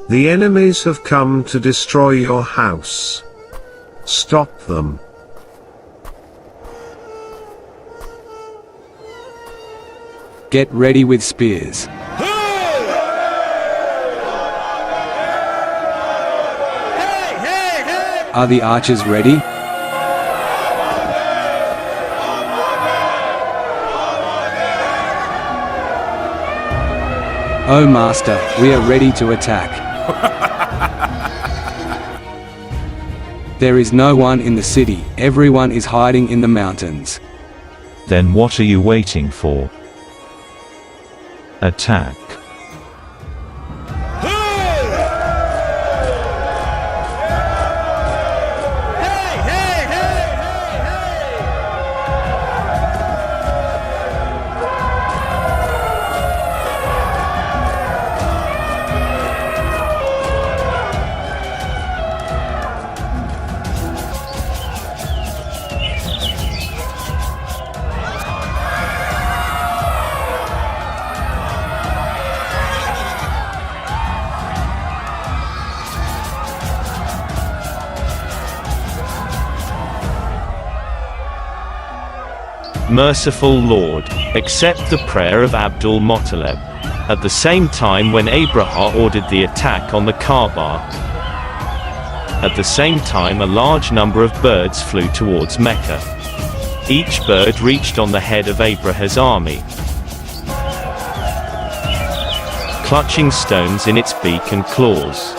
The enemies have come to destroy your house. Stop them. Get ready with spears. Are the archers ready? Oh master, we are ready to attack. There is no one in the city, everyone is hiding in the mountains. Then what are you waiting for? Attack. Merciful Lord, accept the prayer of Ahlulbayt. At the same time when Abraham ordered the attack on the Kaaba, at the same time a large number of birds flew towards Mecca. Each bird reached on the head of Abraham's army, clutching stones in its beak and claws.